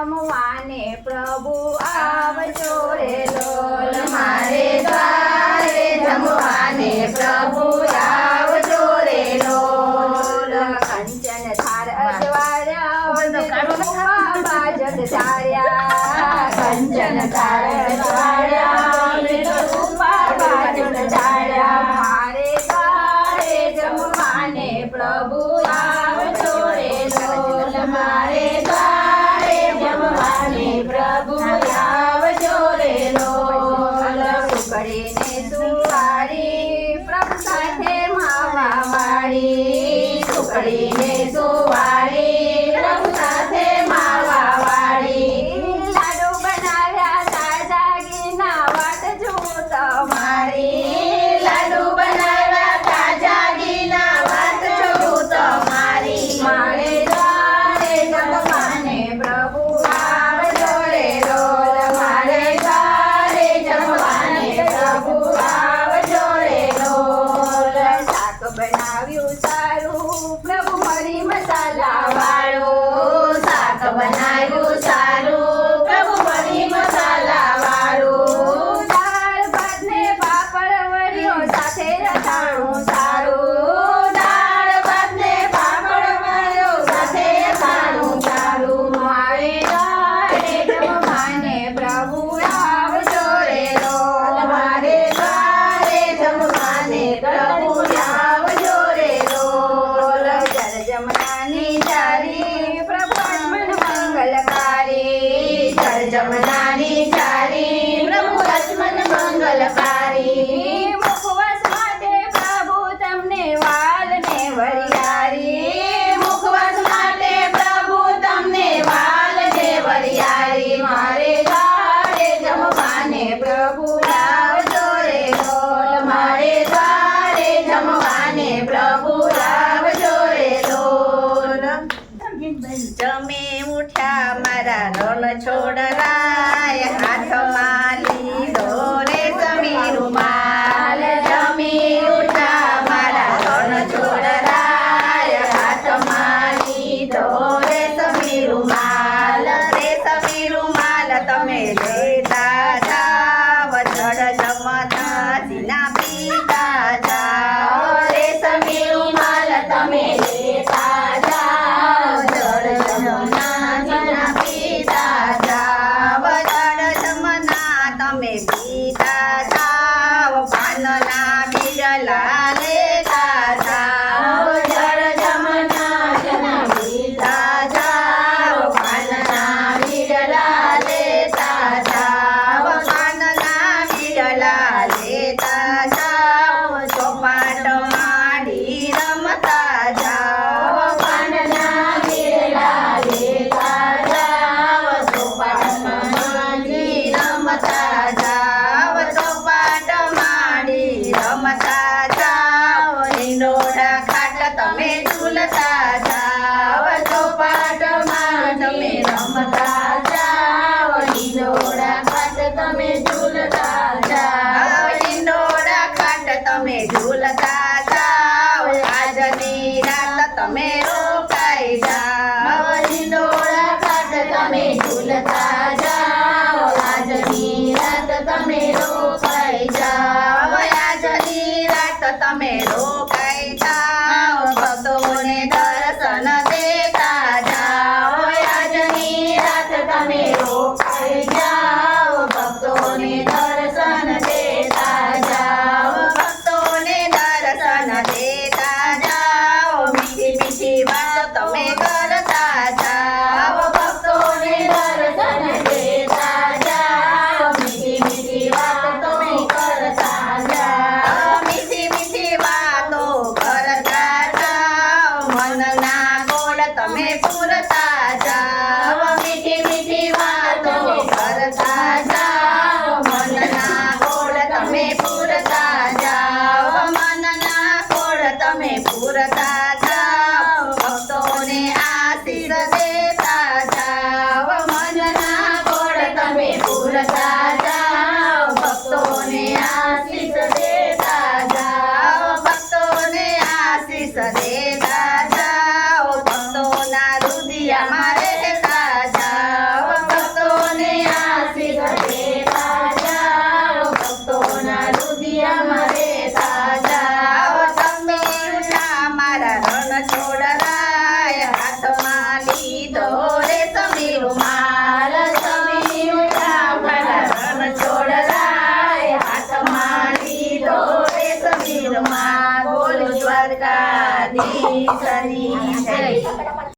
જમવાને પ્રભુ આવજો રે લોલ મારે દ્વારે જમવાને પ્રભુ આવજો રે લોલ કંચન થાર અજવાળ્યા બાજત ચાર્યા કંચન થાર અજવાળ્યા બાજત ચાર્યા મારે દ્વારે જમવાને પ્રભુ આવજો રે લોલ મારે દ્વારે જમવાને પ્રભુ આવજો રે લોલ સુકડીને સુવાળી પ્રભુ સાથે માવા વાળી સુકડીને સુવાળી પ્રભુ સાથે માવા વાળી લાડુ બનાવ્યા તાજા ઘીના વાટ જુઓ તમારી લાડુ બનાવ્યા તાજા ઘીના વાટ જુઓ તમારી મારે દ્વારે જમવાને પ્રભુ આવજો રે લોલ મારે દ્વારે જમવાને પ્રભુ આવજો રે લોલ શાક બનાવ્યું સારું પ્રભુ મરી મસાલા વાળું શાક બનાવ્યું સારું પ્રભુ મરી મસાલા વાળું દાળ ભાત ને પાપડ વરિયો સાથે રતાણું સારું દાળ ભાત ને પાપડ વરિયો સાથે રતાણું સારું મારે દ્વારે જમવાને પ્રભુ આવજો રે લોલ મારે દ્વારે જમવાને પ્રભુ આવજો રે લોલ જળ જમનાની ચારી પ્રભુ લક્ષ્મણ મંગલકારી જળ જમનાની ચારી પ્રભુ લક્ષ્મણ મંગલકારી મુખવાસ માટે પ્રભુ તમને વાલ ને વરિયારી મુખવાસ માટે પ્રભુ તમને વાલ ને વરિયારી મારે દ્વારે જમવાને પ્રભુ આવજો રે લોલ મારે દ્વારે જમવાને પ્રભુ આવજો રે લોલ જમે ઉઠ્યા મારા રોલ છોડરાય હાથમાં લીધો રે સમી રૂમાલ જમી ઉઠ્યા મારા રોલ છોડરાય હાથમાં લીધો રે સમી રૂમાલ તમે લેતા જાવ જળ જમતા સીના પીતા જાઓ રે સમી રૂમાલ તમે લેતા જાઓ જળ જમના સીના પીતા જાઓ જળ જમના તમે પીતા જાઓ પાનના બીડલા લેતા જાઓ જળ જમના સીના પીતા જાઓ પાનના બીડલા લેતા જાઓ પાનના બીડલા લેતા જાઓ ચોપાટ માંડી રમતા જાઓ પાનના બીડલા લેતા જાઓ ચોપાટ માંડી રમતા જાઓ ચોપાટ માંડી રમતા જાઓ હિંડોળા ખાટ તમે ઝૂલતા જાઓ ચોપાટમાં તમે રમતા જાઓ હિંડોળા ખાટ તમે ઝૂલતા જાઓ હિંડોળા ખાટ તમે ઝૂલતા જાઓ આજની રાત તમે રોકાઈ જાઓ હિંડોળા ખાટ તમે ઝૂલતા જાઓ આજની રાત તમે રોકાઈ જાઓ આજની રાત તમે રોકાઈ જાઓ ભક્તોને દર્શન દેતા જાઓ આજની રાત તમે રોકાઈ જાઓ ભક્તોને દર્શન દેતા ઈશની